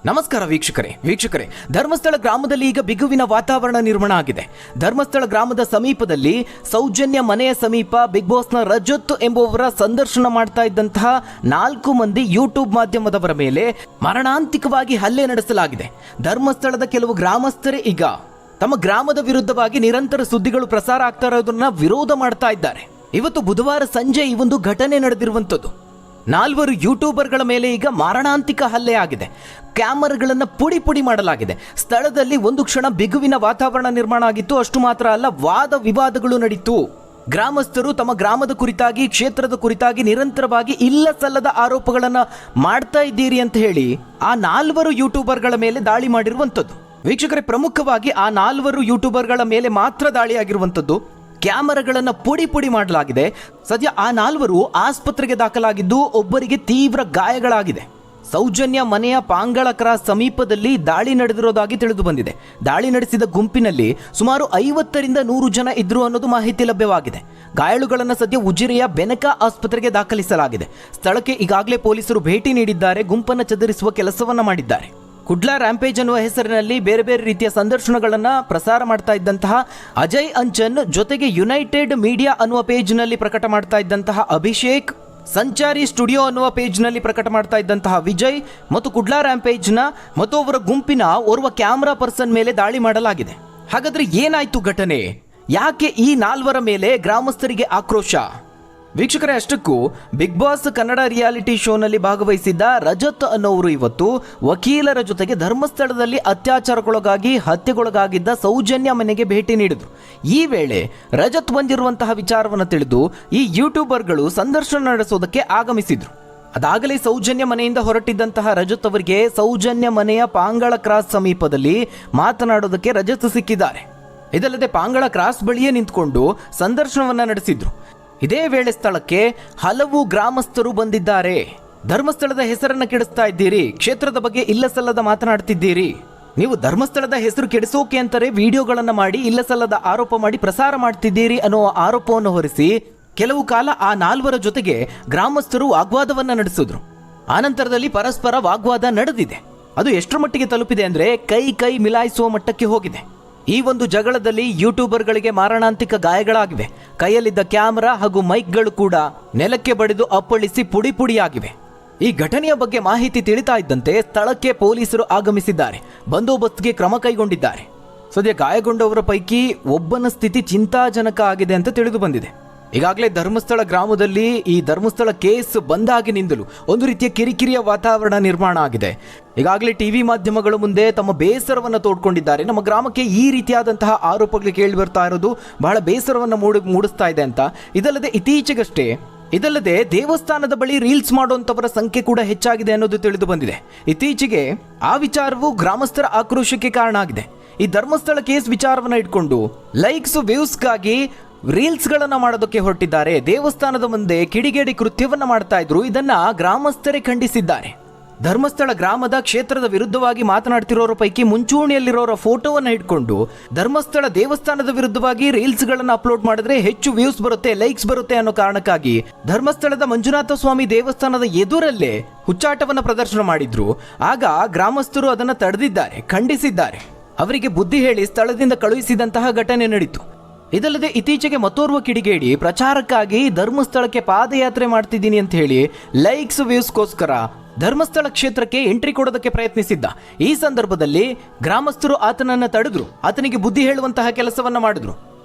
ನಮಸ್ಕಾರ ವೀಕ್ಷಕರೇ ಧರ್ಮಸ್ಥಳ ಗ್ರಾಮದಲ್ಲಿ ಈಗ ಬಿಗುವಿನ ವಾತಾವರಣ ನಿರ್ಮಾಣ ಆಗಿದೆ. ಧರ್ಮಸ್ಥಳ ಗ್ರಾಮದ ಸಮೀಪದಲ್ಲಿ ಸೌಜನ್ಯ ಮನೆಯ ಸಮೀಪ ಬಿಗ್ ಬಾಸ್ನ ರಜತ್ ಎಂಬುವರ ಸಂದರ್ಶನ ಮಾಡ್ತಾ ಇದ್ದಂತಹ 4 ಮಂದಿ ಯೂಟ್ಯೂಬ್ ಮಾಧ್ಯಮದವರ ಮೇಲೆ ಮರಣಾಂತಿಕವಾಗಿ ಹಲ್ಲೆ ನಡೆಸಲಾಗಿದೆ. ಧರ್ಮಸ್ಥಳದ ಕೆಲವು ಗ್ರಾಮಸ್ಥರೇ ಈಗ ತಮ್ಮ ಗ್ರಾಮದ ವಿರುದ್ಧವಾಗಿ ನಿರಂತರ ಸುದ್ದಿಗಳು ಪ್ರಸಾರ ಆಗ್ತಾ ಇರೋದನ್ನ ವಿರೋಧ ಮಾಡ್ತಾ ಇದ್ದಾರೆ. ಇವತ್ತು ಬುಧವಾರ ಸಂಜೆ ಈ ಒಂದು ಘಟನೆ ನಡೆದಿರುವಂಥದ್ದು. 4 ಯೂಟ್ಯೂಬರ್ಗಳ ಮೇಲೆ ಈಗ ಮಾರಣಾಂತಿಕ ಹಲ್ಲೆ ಆಗಿದೆ. ಕ್ಯಾಮರಾಗಳನ್ನು ಪುಡಿ ಮಾಡಲಾಗಿದೆ. ಸ್ಥಳದಲ್ಲಿ ಒಂದು ಕ್ಷಣ ಬಿಗುವಿನ ವಾತಾವರಣ ನಿರ್ಮಾಣ ಆಗಿತ್ತು. ಅಷ್ಟು ಮಾತ್ರ ಅಲ್ಲ, ವಾದ ವಿವಾದಗಳು ನಡೀತು. ಗ್ರಾಮಸ್ಥರು ತಮ್ಮ ಗ್ರಾಮದ ಕುರಿತಾಗಿ, ಕ್ಷೇತ್ರದ ಕುರಿತಾಗಿ ನಿರಂತರವಾಗಿ ಇಲ್ಲ ಸಲ್ಲದ ಆರೋಪಗಳನ್ನು ಮಾಡ್ತಾ ಇದ್ದೀರಿ ಅಂತ ಹೇಳಿ ಆ 4 ಯೂಟ್ಯೂಬರ್ಗಳ ಮೇಲೆ ದಾಳಿ ಮಾಡಿರುವಂಥದ್ದು. ವೀಕ್ಷಕರೇ, ಪ್ರಮುಖವಾಗಿ ಆ 4 ಯೂಟ್ಯೂಬರ್ಗಳ ಮೇಲೆ ಮಾತ್ರ ದಾಳಿಯಾಗಿರುವಂಥದ್ದು. ಕ್ಯಾಮರಾಗಳನ್ನು ಪುಡಿ ಮಾಡಲಾಗಿದೆ. ಸದ್ಯ ಆ 4 ಆಸ್ಪತ್ರೆಗೆ ದಾಖಲಾಗಿದ್ದು ಒಬ್ಬರಿಗೆ ತೀವ್ರ ಗಾಯಗಳಾಗಿದೆ. ಸೌಜನ್ಯ ಮನೆಯ ಪಾಂಗಳ ಕ್ರಾಸ್ ಸಮೀಪದಲ್ಲಿ ದಾಳಿ ನಡೆದಿರೋದಾಗಿ ತಿಳಿದು ಬಂದಿದೆ. ದಾಳಿ ನಡೆಸಿದ ಗುಂಪಿನಲ್ಲಿ ಸುಮಾರು 50ರಿಂದ 100 ಜನ ಇದ್ರು ಅನ್ನೋದು ಮಾಹಿತಿ ಲಭ್ಯವಾಗಿದೆ. ಗಾಯಾಳುಗಳನ್ನು ಸದ್ಯ ಉಜಿರೆಯ ಬೆನಕ ಆಸ್ಪತ್ರೆಗೆ ದಾಖಲಿಸಲಾಗಿದೆ. ಸ್ಥಳಕ್ಕೆ ಈಗಾಗಲೇ ಪೊಲೀಸರು ಭೇಟಿ ನೀಡಿದ್ದಾರೆ. ಗುಂಪನ್ನು ಚದುರಿಸುವ ಕೆಲಸವನ್ನ ಮಾಡಿದ್ದಾರೆ. ಕುಡ್ಲಾ ರ್ಯಾಂಪೇಜ್ ಅನ್ನುವ ಹೆಸರಿನಲ್ಲಿ ಬೇರೆ ಬೇರೆ ರೀತಿಯ ಸಂದರ್ಶನಗಳನ್ನು ಪ್ರಸಾರ ಮಾಡ್ತಾ ಇದ್ದಂತಹ ಅಜಯ್ ಅಂಚನ್, ಜೊತೆಗೆ ಯುನೈಟೆಡ್ ಮೀಡಿಯಾ ಅನ್ನುವ ಪೇಜ್ನಲ್ಲಿ ಪ್ರಕಟ ಮಾಡ್ತಾ ಇದ್ದಂತಹ ಅಭಿಷೇಕ್, ಸಂಚಾರಿ ಸ್ಟುಡಿಯೋ ಅನ್ನುವ ಪೇಜ್ನಲ್ಲಿ ಪ್ರಕಟ ಮಾಡ್ತಾ ಇದ್ದಂತಹ ವಿಜಯ್ ಮತ್ತು ಕುಡ್ಲಾ ರ್ಯಾಂಪೇಜ್ನ ಮತ್ತು ಅವರ ಗುಂಪಿನ ಓರ್ವ ಕ್ಯಾಮ್ರಾ ಪರ್ಸನ್ ಮೇಲೆ ದಾಳಿ ಮಾಡಲಾಗಿದೆ. ಹಾಗಾದ್ರೆ ಏನಾಯ್ತು ಘಟನೆ? ಯಾಕೆ ಈ 4 ಮೇಲೆ ಗ್ರಾಮಸ್ಥರಿಗೆ ಆಕ್ರೋಶ? ವೀಕ್ಷಕರೇ, ಅಷ್ಟಕ್ಕೂ ಬಿಗ್ ಬಾಸ್ ಕನ್ನಡ ರಿಯಾಲಿಟಿ ಶೋನಲ್ಲಿ ಭಾಗವಹಿಸಿದ್ದ ರಜತ್ ಅನ್ನೋರು ಇವತ್ತು ವಕೀಲರ ಜೊತೆಗೆ ಧರ್ಮಸ್ಥಳದಲ್ಲಿ ಅತ್ಯಾಚಾರಕ್ಕೊಳಗಾಗಿ ಹತ್ಯೆಗೊಳಗಾಗಿದ್ದ ಸೌಜನ್ಯ ಮನೆಗೆ ಭೇಟಿ ನೀಡಿದ್ರು. ಈ ವೇಳೆ ರಜತ್ ಬಂದಿರುವಂತಹ ವಿಚಾರವನ್ನು ತಿಳಿದು ಈ ಯೂಟ್ಯೂಬರ್ಗಳು ಸಂದರ್ಶನ ನಡೆಸೋದಕ್ಕೆ ಆಗಮಿಸಿದ್ರು. ಅದಾಗಲೇ ಸೌಜನ್ಯ ಮನೆಯಿಂದ ಹೊರಟಿದ್ದಂತಹ ರಜತ್ ಅವರಿಗೆ ಸೌಜನ್ಯ ಮನೆಯ ಪಾಂಗಳ ಕ್ರಾಸ್ ಸಮೀಪದಲ್ಲಿ ಮಾತನಾಡೋದಕ್ಕೆ ರಜತ್ ಸಿಕ್ಕಿದ್ದಾರೆ. ಇದಲ್ಲದೆ ಪಾಂಗಳ ಕ್ರಾಸ್ ಬಳಿಯೇ ನಿಂತ್ಕೊಂಡು ಸಂದರ್ಶನವನ್ನ ನಡೆಸಿದ್ರು. ಇದೇ ವೇಳೆ ಸ್ಥಳಕ್ಕೆ ಹಲವು ಗ್ರಾಮಸ್ಥರು ಬಂದಿದ್ದಾರೆ. ಧರ್ಮಸ್ಥಳದ ಹೆಸರನ್ನು ಕೆಡಿಸ್ತಾ ಇದ್ದೀರಿ, ಕ್ಷೇತ್ರದ ಬಗ್ಗೆ ಇಲ್ಲಸಲ್ಲದ ಮಾತನಾಡ್ತಿದ್ದೀರಿ, ನೀವು ಧರ್ಮಸ್ಥಳದ ಹೆಸರು ಕೆಡಿಸೋಕೆ ಅಂತಾರೆ ವಿಡಿಯೋಗಳನ್ನು ಮಾಡಿ ಇಲ್ಲಸಲ್ಲದ ಆರೋಪ ಮಾಡಿ ಪ್ರಸಾರ ಮಾಡ್ತಿದ್ದೀರಿ ಅನ್ನೋ ಆರೋಪವನ್ನು ಹೊರಿಸಿ ಕೆಲವು ಕಾಲ ಆ 4 ಜೊತೆಗೆ ಗ್ರಾಮಸ್ಥರು ವಾಗ್ವಾದವನ್ನ ನಡೆಸಿದ್ರು. ಆನಂತರದಲ್ಲಿ ಪರಸ್ಪರ ವಾಗ್ವಾದ ನಡೆದಿದೆ. ಅದು ಎಷ್ಟರ ಮಟ್ಟಿಗೆ ತಲುಪಿದೆ ಅಂದ್ರೆ ಕೈ ಮಿಲಾಯಿಸುವ ಮಟ್ಟಕ್ಕೆ ಹೋಗಿದೆ. ಈ ಒಂದು ಜಗಳದಲ್ಲಿ ಯೂಟ್ಯೂಬರ್ಗಳಿಗೆ ಮಾರಣಾಂತಿಕ ಗಾಯಗಳಾಗಿವೆ. ಕೈಯಲ್ಲಿದ್ದ ಕ್ಯಾಮೆರಾ ಹಾಗೂ ಮೈಕ್ಗಳು ಕೂಡ ನೆಲಕ್ಕೆ ಬಡಿದು ಅಪ್ಪಳಿಸಿ ಪುಡಿಯಾಗಿವೆ. ಈ ಘಟನೆಯ ಬಗ್ಗೆ ಮಾಹಿತಿ ತಿಳಿತಾ ಇದ್ದಂತೆ ಸ್ಥಳಕ್ಕೆ ಪೊಲೀಸರು ಆಗಮಿಸಿದ್ದಾರೆ. ಬಂದೋಬಸ್ತ್ಗೆ ಕ್ರಮ ಕೈಗೊಂಡಿದ್ದಾರೆ. ಸದ್ಯ ಗಾಯಗೊಂಡವರ ಪೈಕಿ ಒಬ್ಬನ ಸ್ಥಿತಿ ಚಿಂತಾಜನಕ ಆಗಿದೆ ಅಂತ ತಿಳಿದು ಬಂದಿದೆ. ಈಗಾಗಲೇ ಧರ್ಮಸ್ಥಳ ಗ್ರಾಮದಲ್ಲಿ ಈ ಧರ್ಮಸ್ಥಳ ಕೇಸ್ ಬಂದಾಗಿನಿಂದಲೂ ಒಂದು ರೀತಿಯ ಕಿರಿಕಿರಿಯ ವಾತಾವರಣ ನಿರ್ಮಾಣ ಆಗಿದೆ. ಈಗಾಗಲೇ ಟಿವಿ ಮಾಧ್ಯಮಗಳ ಮುಂದೆ ತಮ್ಮ ಬೇಸರವನ್ನು ತೋಡ್ಕೊಂಡಿದ್ದಾರೆ. ನಮ್ಮ ಗ್ರಾಮಕ್ಕೆ ಈ ರೀತಿಯಾದಂತಹ ಆರೋಪಗಳು ಕೇಳಿ ಬರ್ತಾ ಇರೋದು ಬಹಳ ಬೇಸರವನ್ನು ಮೂಡಿಸ್ತಾ ಇದೆ ಅಂತ. ಇದಲ್ಲದೆ ದೇವಸ್ಥಾನದ ಬಳಿ ರೀಲ್ಸ್ ಮಾಡುವಂತವರ ಸಂಖ್ಯೆ ಕೂಡ ಹೆಚ್ಚಾಗಿದೆ ಅನ್ನೋದು ತಿಳಿದು ಬಂದಿದೆ. ಇತ್ತೀಚೆಗೆ ಆ ವಿಚಾರವು ಗ್ರಾಮಸ್ಥರ ಆಕ್ರೋಶಕ್ಕೆ ಕಾರಣ ಆಗಿದೆ. ಈ ಧರ್ಮಸ್ಥಳ ಕೇಸ್ ವಿಚಾರವನ್ನ ಇಟ್ಕೊಂಡು ಲೈಕ್ಸ್ ವ್ಯೂಸ್ಗಾಗಿ ರೀಲ್ಸ್ ಗಳನ್ನ ಮಾಡೋದಕ್ಕೆ ಹೊರಟಿದ್ದಾರೆ. ದೇವಸ್ಥಾನದ ಮುಂದೆ ಕಿಡಿಗೇಡಿ ಕೃತ್ಯವನ್ನ ಮಾಡ್ತಾ ಇದ್ರು. ಇದನ್ನ ಗ್ರಾಮಸ್ಥರೇ ಖಂಡಿಸಿದ್ದಾರೆ. ಧರ್ಮಸ್ಥಳ ಗ್ರಾಮದ ಕ್ಷೇತ್ರದ ವಿರುದ್ಧವಾಗಿ ಮಾತನಾಡ್ತಿರೋರ ಪೈಕಿ ಮುಂಚೂಣಿಯಲ್ಲಿರೋರ ಫೋಟೋವನ್ನ ಇಟ್ಕೊಂಡು ಧರ್ಮಸ್ಥಳ ದೇವಸ್ಥಾನದ ವಿರುದ್ಧವಾಗಿ ರೀಲ್ಸ್ ಗಳನ್ನ ಅಪ್ಲೋಡ್ ಮಾಡಿದ್ರೆ ಹೆಚ್ಚು ವ್ಯೂಸ್ ಬರುತ್ತೆ, ಲೈಕ್ಸ್ ಬರುತ್ತೆ ಅನ್ನೋ ಕಾರಣಕ್ಕಾಗಿ ಧರ್ಮಸ್ಥಳದ ಮಂಜುನಾಥ ಸ್ವಾಮಿ ದೇವಸ್ಥಾನದ ಎದುರಲ್ಲೇ ಹುಚ್ಚಾಟವನ್ನ ಪ್ರದರ್ಶನ ಮಾಡಿದ್ರು. ಆಗ ಗ್ರಾಮಸ್ಥರು ಅದನ್ನ ತಡೆದಿದ್ದಾರೆ, ಖಂಡಿಸಿದ್ದಾರೆ. ಅವರಿಗೆ ಬುದ್ಧಿ ಹೇಳಿ ಸ್ಥಳದಿಂದ ಕಳುಹಿಸಿದಂತಹ ಘಟನೆ ನಡೀತು. ಇದಲ್ಲದೆ ಇತ್ತೀಚೆಗೆ ಮತ್ತೋರ್ವ ಕಿಡಿಗೇಡಿ ಪ್ರಚಾರಕ್ಕಾಗಿ ಧರ್ಮಸ್ಥಳಕ್ಕೆ ಪಾದಯಾತ್ರೆ ಮಾಡ್ತಿದ್ದೀನಿ ಅಂತ ಹೇಳಿ ಲೈಕ್ಸ್ ವ್ಯೂಸ್ಗೋಸ್ಕರ ಧರ್ಮಸ್ಥಳ ಕ್ಷೇತ್ರಕ್ಕೆ ಎಂಟ್ರಿ ಕೊಡೋದಕ್ಕೆ ಪ್ರಯತ್ನಿಸಿದ್ದ. ಈ ಸಂದರ್ಭದಲ್ಲಿ ಗ್ರಾಮಸ್ಥರು ಆತನನ್ನ ತಡೆದ್ರು, ಆತನಿಗೆ ಬುದ್ಧಿ ಹೇಳುವಂತಹ ಕೆಲಸವನ್ನ ಮಾಡಿದ್ರು.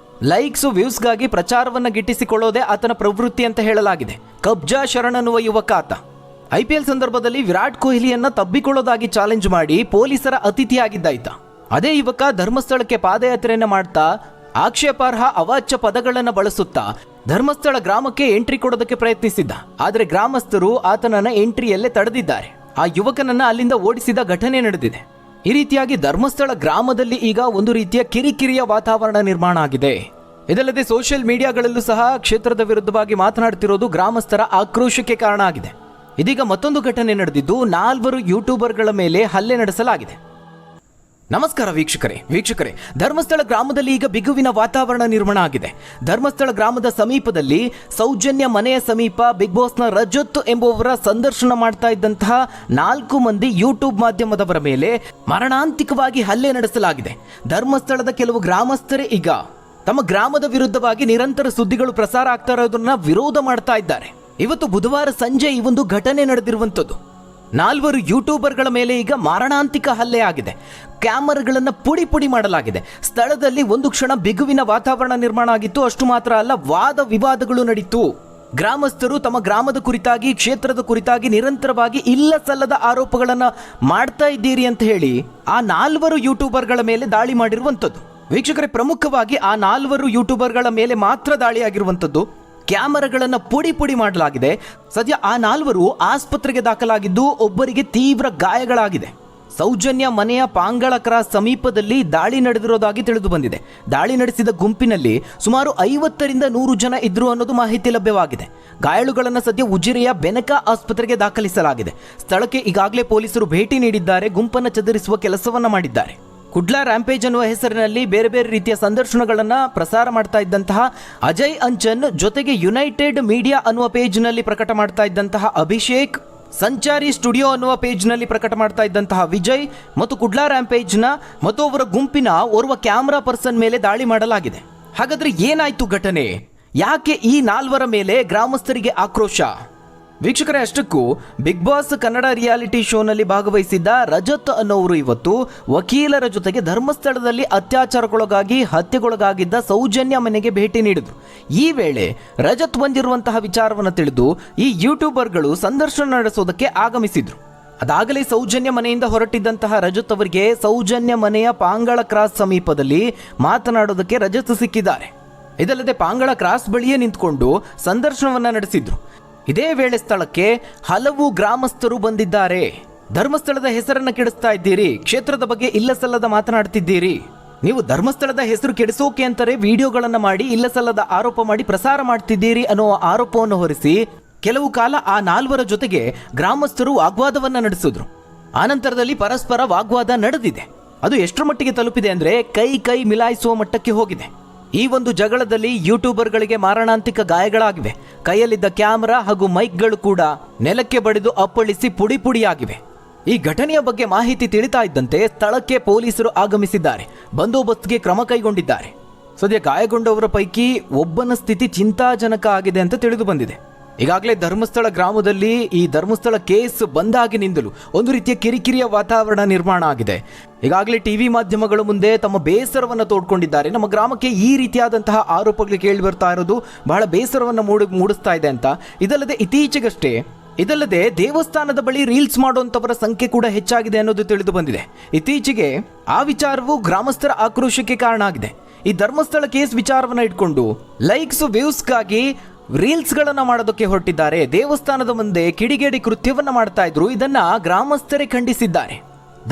ಲೈಕ್ಸ್ ವ್ಯೂಸ್ಗಾಗಿ ಪ್ರಚಾರವನ್ನ ಗಿಟ್ಟಿಸಿಕೊಳ್ಳೋದೇ ಆತನ ಪ್ರವೃತ್ತಿ ಅಂತ ಹೇಳಲಾಗಿದೆ. ಕಬ್ಜಾ ಶರಣ್ ಅನ್ನುವ ಯುವಕ ಆತ IPL ಸಂದರ್ಭದಲ್ಲಿ ವಿರಾಟ್ ಕೊಹ್ಲಿಯನ್ನ ತಬ್ಬಿಕೊಳ್ಳೋದಾಗಿ ಚಾಲೆಂಜ್ ಮಾಡಿ ಪೊಲೀಸರ ಅತಿಥಿಯಾಗಿದ್ದಾಯ್ತ. ಅದೇ ಯುವಕ ಧರ್ಮಸ್ಥಳಕ್ಕೆ ಪಾದಯಾತ್ರೆಯನ್ನ ಮಾಡ್ತಾ ಆಕ್ಷೇಪಾರ್ಹ ಅವಾಚ್ಯ ಪದಗಳನ್ನು ಬಳಸುತ್ತಾ ಧರ್ಮಸ್ಥಳ ಗ್ರಾಮಕ್ಕೆ ಎಂಟ್ರಿ ಕೊಡೋದಕ್ಕೆ ಪ್ರಯತ್ನಿಸಿದ್ದ. ಆದರೆ ಗ್ರಾಮಸ್ಥರು ಆತನನ್ನ ಎಂಟ್ರಿಯಲ್ಲೇ ತಡೆದಿದ್ದಾರೆ. ಆ ಯುವಕನನ್ನ ಅಲ್ಲಿಂದ ಓಡಿಸಿದ ಘಟನೆ ನಡೆದಿದೆ. ಈ ರೀತಿಯಾಗಿ ಧರ್ಮಸ್ಥಳ ಗ್ರಾಮದಲ್ಲಿ ಈಗ ಒಂದು ರೀತಿಯ ಕಿರಿಕಿರಿಯ ವಾತಾವರಣ ನಿರ್ಮಾಣ ಆಗಿದೆ. ಇದಲ್ಲದೆ ಸೋಷಿಯಲ್ ಮೀಡಿಯಾಗಳಲ್ಲೂ ಸಹ ಕ್ಷೇತ್ರದ ವಿರುದ್ಧವಾಗಿ ಮಾತನಾಡ್ತಿರೋದು ಗ್ರಾಮಸ್ಥರ ಆಕ್ರೋಶಕ್ಕೆ ಕಾರಣ ಆಗಿದೆ. ಇದೀಗ ಮತ್ತೊಂದು ಘಟನೆ ನಡೆದಿದ್ದು 4 ಯೂಟ್ಯೂಬರ್ಗಳ ಮೇಲೆ ಹಲ್ಲೆ ನಡೆಸಲಾಗಿದೆ. ನಮಸ್ಕಾರ ವೀಕ್ಷಕರೇ, ಧರ್ಮಸ್ಥಳ ಗ್ರಾಮದಲ್ಲಿ ಈಗ ಬಿಗುವಿನ ವಾತಾವರಣ ನಿರ್ಮಾಣ ಆಗಿದೆ. ಧರ್ಮಸ್ಥಳ ಗ್ರಾಮದ ಸಮೀಪದಲ್ಲಿ ಸೌಜನ್ಯ ಮನೆಯ ಸಮೀಪ ಬಿಗ್ ಬಾಸ್ನ ರಜತ್ ಎಂಬುವರ ಸಂದರ್ಶನ ಮಾಡ್ತಾ ಇದ್ದಂತಹ 4 ಮಂದಿ ಯೂಟ್ಯೂಬ್ ಮಾಧ್ಯಮದವರ ಮೇಲೆ ಮರಣಾಂತಿಕವಾಗಿ ಹಲ್ಲೆ ನಡೆಸಲಾಗಿದೆ. ಧರ್ಮಸ್ಥಳದ ಕೆಲವು ಗ್ರಾಮಸ್ಥರೇ ಈಗ ತಮ್ಮ ಗ್ರಾಮದ ವಿರುದ್ಧವಾಗಿ ನಿರಂತರ ಸುದ್ದಿಗಳು ಪ್ರಸಾರ ಆಗ್ತಾ ಇರೋದನ್ನ ವಿರೋಧ ಮಾಡ್ತಾ ಇದ್ದಾರೆ. ಇವತ್ತು ಬುಧವಾರ ಸಂಜೆ ಈ ಒಂದು ಘಟನೆ ನಡೆದಿರುವಂಥದ್ದು. 4 ಯೂಟ್ಯೂಬರ್ಗಳ ಮೇಲೆ ಈಗ ಮಾರಣಾಂತಿಕ ಹಲ್ಲೆ ಆಗಿದೆ. ಕ್ಯಾಮರಾಗಳನ್ನು ಪುಡಿ ಮಾಡಲಾಗಿದೆ. ಸ್ಥಳದಲ್ಲಿ ಒಂದು ಕ್ಷಣ ಬಿಗುವಿನ ವಾತಾವರಣ ನಿರ್ಮಾಣ ಆಗಿತ್ತು. ಅಷ್ಟು ಮಾತ್ರ ಅಲ್ಲ, ವಾದ ವಿವಾದಗಳು ನಡೀತು. ಗ್ರಾಮಸ್ಥರು ತಮ್ಮ ಗ್ರಾಮದ ಕುರಿತಾಗಿ, ಕ್ಷೇತ್ರದ ಕುರಿತಾಗಿ ನಿರಂತರವಾಗಿ ಇಲ್ಲ ಸಲ್ಲದ ಆರೋಪಗಳನ್ನು ಮಾಡ್ತಾ ಇದ್ದೀರಿ ಅಂತ ಹೇಳಿ ಆ 4 ಯೂಟ್ಯೂಬರ್ಗಳ ಮೇಲೆ ದಾಳಿ ಮಾಡಿರುವಂಥದ್ದು. ವೀಕ್ಷಕರೇ, ಪ್ರಮುಖವಾಗಿ ಆ 4 ಯೂಟ್ಯೂಬರ್ಗಳ ಮೇಲೆ ಮಾತ್ರ ದಾಳಿಯಾಗಿರುವಂಥದ್ದು. ಕ್ಯಾಮರಾಗಳನ್ನು ಪುಡಿ ಮಾಡಲಾಗಿದೆ. ಸದ್ಯ ಆ 4 ಆಸ್ಪತ್ರೆಗೆ ದಾಖಲಾಗಿದ್ದು ಒಬ್ಬರಿಗೆ ತೀವ್ರ ಗಾಯಗಳಾಗಿದೆ. ಸೌಜನ್ಯ ಮನೆಯ ಪಾಂಗಳ ಕ್ರಾಸ್ ಸಮೀಪದಲ್ಲಿ ದಾಳಿ ನಡೆದಿರೋದಾಗಿ ತಿಳಿದು ಬಂದಿದೆ. ದಾಳಿ ನಡೆಸಿದ ಗುಂಪಿನಲ್ಲಿ ಸುಮಾರು 50ರಿಂದ 100 ಜನ ಇದ್ರು ಅನ್ನೋದು ಮಾಹಿತಿ ಲಭ್ಯವಾಗಿದೆ. ಗಾಯಾಳುಗಳನ್ನು ಸದ್ಯ ಉಜಿರೆಯ ಬೆನಕ ಆಸ್ಪತ್ರೆಗೆ ದಾಖಲಿಸಲಾಗಿದೆ. ಸ್ಥಳಕ್ಕೆ ಈಗಾಗಲೇ ಪೊಲೀಸರು ಭೇಟಿ ನೀಡಿದ್ದಾರೆ. ಗುಂಪನ್ನು ಚದುರಿಸುವ ಕೆಲಸವನ್ನ ಮಾಡಿದ್ದಾರೆ. ಕುಡ್ಲಾ ರ್ಯಾಂಪೇಜ್ ಅನ್ನುವ ಹೆಸರಿನಲ್ಲಿ ಬೇರೆ ಬೇರೆ ರೀತಿಯ ಸಂದರ್ಶನಗಳನ್ನು ಪ್ರಸಾರ ಮಾಡ್ತಾ ಇದ್ದಂತಹ ಅಜಯ್ ಅಂಚನ್, ಜೊತೆಗೆ ಯುನೈಟೆಡ್ ಮೀಡಿಯಾ ಅನ್ನುವ ಪೇಜ್ನಲ್ಲಿ ಪ್ರಕಟ ಮಾಡ್ತಾ ಇದ್ದಂತಹ ಅಭಿಷೇಕ್, ಸಂಚಾರಿ ಸ್ಟುಡಿಯೋ ಅನ್ನುವ ಪೇಜ್ನಲ್ಲಿ ಪ್ರಕಟ ಮಾಡ್ತಾ ಇದ್ದಂತಹ ವಿಜಯ್ ಮತ್ತು ಕುಡ್ಲಾ ರ್ಯಾಂಪೇಜ್ನ ಮತ್ತು ಅವರ ಗುಂಪಿನ ಓರ್ವ ಕ್ಯಾಮ್ರಾ ಪರ್ಸನ್ ಮೇಲೆ ದಾಳಿ ಮಾಡಲಾಗಿದೆ. ಹಾಗಾದ್ರೆ ಏನಾಯ್ತು ಘಟನೆ? ಯಾಕೆ ಈ 4 ಮೇಲೆ ಗ್ರಾಮಸ್ಥರಿಗೆ ಆಕ್ರೋಶ? ವೀಕ್ಷಕರೇ, ಅಷ್ಟಕ್ಕೂ ಬಿಗ್ ಬಾಸ್ ಕನ್ನಡ ರಿಯಾಲಿಟಿ ಶೋನಲ್ಲಿ ಭಾಗವಹಿಸಿದ್ದ ರಜತ್ ಅನ್ನೋರು ಇವತ್ತು ವಕೀಲರ ಜೊತೆಗೆ ಧರ್ಮಸ್ಥಳದಲ್ಲಿ ಅತ್ಯಾಚಾರಕ್ಕೊಳಗಾಗಿ ಹತ್ಯೆಗೊಳಗಾಗಿದ್ದ ಸೌಜನ್ಯ ಮನೆಗೆ ಭೇಟಿ ನೀಡಿದ್ರು. ಈ ವೇಳೆ ರಜತ್ ಬಂದಿರುವಂತಹ ವಿಚಾರವನ್ನು ತಿಳಿದು ಈ ಯೂಟ್ಯೂಬರ್ಗಳು ಸಂದರ್ಶನ ನಡೆಸೋದಕ್ಕೆ ಆಗಮಿಸಿದ್ರು. ಅದಾಗಲೇ ಸೌಜನ್ಯ ಮನೆಯಿಂದ ಹೊರಟಿದ್ದಂತಹ ರಜತ್ ಅವರಿಗೆ ಸೌಜನ್ಯ ಮನೆಯ ಪಾಂಗಳ ಕ್ರಾಸ್ ಸಮೀಪದಲ್ಲಿ ಮಾತನಾಡೋದಕ್ಕೆ ರಜತ್ ಸಿಕ್ಕಿದ್ದಾರೆ. ಇದಲ್ಲದೆ ಪಾಂಗಳ ಕ್ರಾಸ್ ಬಳಿಯೇ ನಿಂತ್ಕೊಂಡು ಸಂದರ್ಶನವನ್ನ ನಡೆಸಿದ್ರು. ಇದೇ ವೇಳೆ ಸ್ಥಳಕ್ಕೆ ಹಲವು ಗ್ರಾಮಸ್ಥರು ಬಂದಿದ್ದಾರೆ. ಧರ್ಮಸ್ಥಳದ ಹೆಸರನ್ನು ಕೆಡಿಸ್ತಾ ಇದ್ದೀರಿ, ಕ್ಷೇತ್ರದ ಬಗ್ಗೆ ಇಲ್ಲಸಲ್ಲದ ಮಾತನಾಡ್ತಿದ್ದೀರಿ, ನೀವು ಧರ್ಮಸ್ಥಳದ ಹೆಸರು ಕೆಡಿಸೋಕೆ ಅಂತಾರೆ ವಿಡಿಯೋಗಳನ್ನು ಮಾಡಿ ಇಲ್ಲಸಲ್ಲದ ಆರೋಪ ಮಾಡಿ ಪ್ರಸಾರ ಮಾಡ್ತಿದ್ದೀರಿ ಅನ್ನೋ ಆರೋಪವನ್ನು ಹೊರಿಸಿ ಕೆಲವು ಕಾಲ ಆ 4 ಜೊತೆಗೆ ಗ್ರಾಮಸ್ಥರು ವಾಗ್ವಾದವನ್ನ ನಡೆಸಿದ್ರು. ಆನಂತರದಲ್ಲಿ ಪರಸ್ಪರ ವಾಗ್ವಾದ ನಡೆದಿದೆ. ಅದು ಎಷ್ಟರ ಮಟ್ಟಿಗೆ ತಲುಪಿದೆ ಅಂದ್ರೆ ಕೈ ಮಿಲಾಯಿಸುವ ಮಟ್ಟಕ್ಕೆ ಹೋಗಿದೆ. ಈ ಒಂದು ಜಗಳದಲ್ಲಿ ಯೂಟ್ಯೂಬರ್ಗಳಿಗೆ ಮಾರಣಾಂತಿಕ ಗಾಯಗಳಾಗಿವೆ. ಕೈಯಲ್ಲಿದ್ದ ಕ್ಯಾಮೆರಾ ಹಾಗೂ ಮೈಕ್ಗಳು ಕೂಡ ನೆಲಕ್ಕೆ ಬಡಿದು ಅಪ್ಪಳಿಸಿ ಪುಡಿಯಾಗಿವೆ. ಈ ಘಟನೆಯ ಬಗ್ಗೆ ಮಾಹಿತಿ ತಿಳಿತಾ ಇದ್ದಂತೆ ಸ್ಥಳಕ್ಕೆ ಪೊಲೀಸರು ಆಗಮಿಸಿದ್ದಾರೆ. ಬಂದೋಬಸ್ತ್ಗೆ ಕ್ರಮ ಕೈಗೊಂಡಿದ್ದಾರೆ. ಸದ್ಯ ಗಾಯಗೊಂಡವರ ಪೈಕಿ ಒಬ್ಬನ ಸ್ಥಿತಿ ಚಿಂತಾಜನಕ ಆಗಿದೆ ಅಂತ ತಿಳಿದು ಬಂದಿದೆ. ಈಗಾಗಲೇ ಧರ್ಮಸ್ಥಳ ಗ್ರಾಮದಲ್ಲಿ ಈ ಧರ್ಮಸ್ಥಳ ಕೇಸ್ ಬಂದಾಗಿನಿಂದಲೂ ಒಂದು ರೀತಿಯ ಕಿರಿಕಿರಿಯ ವಾತಾವರಣ ನಿರ್ಮಾಣ ಆಗಿದೆ. ಈಗಾಗಲೇ ಟಿವಿ ಮಾಧ್ಯಮಗಳ ಮುಂದೆ ತಮ್ಮ ಬೇಸರವನ್ನು ತೋಡ್ಕೊಂಡಿದ್ದಾರೆ. ನಮ್ಮ ಗ್ರಾಮಕ್ಕೆ ಈ ರೀತಿಯಾದಂತಹ ಆರೋಪಗಳು ಕೇಳಿ ಬರ್ತಾ ಇರೋದು ಬಹಳ ಬೇಸರವನ್ನು ಮೂಡಿಸ್ತಾ ಇದೆ ಅಂತ. ಇದಲ್ಲದೆ ದೇವಸ್ಥಾನದ ಬಳಿ ರೀಲ್ಸ್ ಮಾಡುವಂತವರ ಸಂಖ್ಯೆ ಕೂಡ ಹೆಚ್ಚಾಗಿದೆ ಅನ್ನೋದು ತಿಳಿದು ಬಂದಿದೆ. ಇತ್ತೀಚೆಗೆ ಆ ವಿಚಾರವು ಗ್ರಾಮಸ್ಥರ ಆಕ್ರೋಶಕ್ಕೆ ಕಾರಣ ಆಗಿದೆ. ಈ ಧರ್ಮಸ್ಥಳ ಕೇಸ್ ವಿಚಾರವನ್ನ ಇಟ್ಕೊಂಡು ಲೈಕ್ಸ್ ವ್ಯೂಸ್ಗಾಗಿ ರೀಲ್ಸ್ ಗಳನ್ನ ಮಾಡೋದಕ್ಕೆ ಹೊರಟಿದ್ದಾರೆ. ದೇವಸ್ಥಾನದ ಮುಂದೆ ಕಿಡಿಗೇಡಿ ಕೃತ್ಯವನ್ನ ಮಾಡ್ತಾ ಇದ್ರು. ಇದನ್ನ ಗ್ರಾಮಸ್ಥರೇ ಖಂಡಿಸಿದ್ದಾರೆ.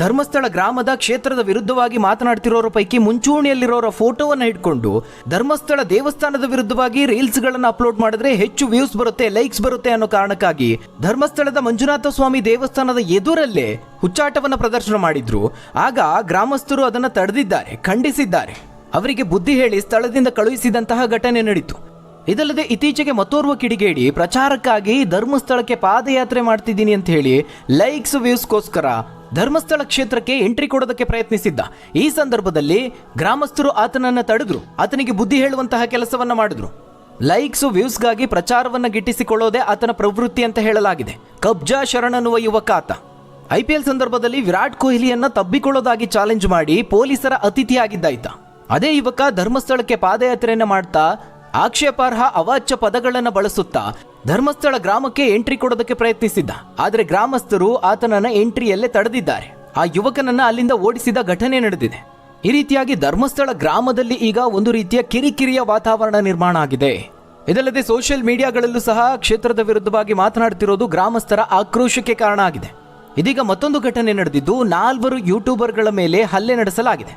ಧರ್ಮಸ್ಥಳ ಗ್ರಾಮದ ಕ್ಷೇತ್ರದ ವಿರುದ್ಧವಾಗಿ ಮಾತನಾಡ್ತಿರೋರ ಪೈಕಿ ಮುಂಚೂಣಿಯಲ್ಲಿರೋರ ಫೋಟೋವನ್ನ ಇಟ್ಕೊಂಡು ಧರ್ಮಸ್ಥಳ ದೇವಸ್ಥಾನದ ವಿರುದ್ಧವಾಗಿ ರೀಲ್ಸ್ ಗಳನ್ನ ಅಪ್ಲೋಡ್ ಮಾಡಿದ್ರೆ ಹೆಚ್ಚು ವ್ಯೂಸ್ ಬರುತ್ತೆ, ಲೈಕ್ಸ್ ಬರುತ್ತೆ ಅನ್ನೋ ಕಾರಣಕ್ಕಾಗಿ ಧರ್ಮಸ್ಥಳದ ಮಂಜುನಾಥ ಸ್ವಾಮಿ ದೇವಸ್ಥಾನದ ಎದುರಲ್ಲೇ ಹುಚ್ಚಾಟವನ್ನ ಪ್ರದರ್ಶನ ಮಾಡಿದ್ರು. ಆಗ ಗ್ರಾಮಸ್ಥರು ಅದನ್ನ ತಡೆದಿದ್ದಾರೆ, ಖಂಡಿಸಿದ್ದಾರೆ. ಅವರಿಗೆ ಬುದ್ಧಿ ಹೇಳಿ ಸ್ಥಳದಿಂದ ಕಳುಹಿಸಿದಂತಹ ಘಟನೆ ನಡೀತು. ಇದಲ್ಲದೆ ಇತ್ತೀಚೆಗೆ ಮತ್ತೋರ್ವ ಕಿಡಿಗೇಡಿ ಪ್ರಚಾರಕ್ಕಾಗಿ ಧರ್ಮಸ್ಥಳಕ್ಕೆ ಪಾದಯಾತ್ರೆ ಮಾಡ್ತಿದ್ದೀನಿ ಅಂತ ಹೇಳಿ ಲೈಕ್ಸ್ ವ್ಯೂಸ್ಗೋಸ್ಕರ ಧರ್ಮಸ್ಥಳ ಕ್ಷೇತ್ರಕ್ಕೆ ಎಂಟ್ರಿ ಕೊಡೋದಕ್ಕೆ ಪ್ರಯತ್ನಿಸಿದ್ದ. ಈ ಸಂದರ್ಭದಲ್ಲಿ ಗ್ರಾಮಸ್ಥರು ಆತನನ್ನ ತಡೆದ್ರು, ಆತನಿಗೆ ಬುದ್ಧಿ ಹೇಳುವಂತಹ ಕೆಲಸವನ್ನ ಮಾಡಿದ್ರು. ಲೈಕ್ಸ್ ವ್ಯೂಸ್ಗಾಗಿ ಪ್ರಚಾರವನ್ನ ಗಿಟ್ಟಿಸಿಕೊಳ್ಳೋದೇ ಆತನ ಪ್ರವೃತ್ತಿ ಅಂತ ಹೇಳಲಾಗಿದೆ. ಕಬ್ಜಾ ಶರಣ್ ಅನ್ನುವ ಯುವಕ ಆತ IPL ಸಂದರ್ಭದಲ್ಲಿ ವಿರಾಟ್ ಕೊಹ್ಲಿಯನ್ನ ತಬ್ಬಿಕೊಳ್ಳೋದಾಗಿ ಚಾಲೆಂಜ್ ಮಾಡಿ ಪೊಲೀಸರ ಅತಿಥಿಯಾಗಿದ್ದಾಯ್ತ. ಅದೇ ಯುವಕ ಧರ್ಮಸ್ಥಳಕ್ಕೆ ಪಾದಯಾತ್ರೆಯನ್ನ ಮಾಡ್ತಾ ಆಕ್ಷೇಪಾರ್ಹ ಅವಾಚ್ಯ ಪದಗಳನ್ನು ಬಳಸುತ್ತಾ ಧರ್ಮಸ್ಥಳ ಗ್ರಾಮಕ್ಕೆ ಎಂಟ್ರಿ ಕೊಡೋದಕ್ಕೆ ಪ್ರಯತ್ನಿಸಿದ್ದ. ಆದರೆ ಗ್ರಾಮಸ್ಥರು ಆತನನ್ನ ಎಂಟ್ರಿಯಲ್ಲೇ ತಡೆದಿದ್ದಾರೆ. ಆ ಯುವಕನನ್ನ ಅಲ್ಲಿಂದ ಓಡಿಸಿದ ಘಟನೆ ನಡೆದಿದೆ. ಈ ರೀತಿಯಾಗಿ ಧರ್ಮಸ್ಥಳ ಗ್ರಾಮದಲ್ಲಿ ಈಗ ಒಂದು ರೀತಿಯ ಕಿರಿಕಿರಿಯ ವಾತಾವರಣ ನಿರ್ಮಾಣ ಆಗಿದೆ. ಇದಲ್ಲದೆ ಸೋಷಿಯಲ್ ಮೀಡಿಯಾಗಳಲ್ಲೂ ಸಹ ಕ್ಷೇತ್ರದ ವಿರುದ್ಧವಾಗಿ ಮಾತನಾಡ್ತಿರೋದು ಗ್ರಾಮಸ್ಥರ ಆಕ್ರೋಶಕ್ಕೆ ಕಾರಣ ಆಗಿದೆ. ಇದೀಗ ಮತ್ತೊಂದು ಘಟನೆ ನಡೆದಿದ್ದು 4 ಯೂಟ್ಯೂಬರ್ಗಳ ಮೇಲೆ ಹಲ್ಲೆ ನಡೆಸಲಾಗಿದೆ.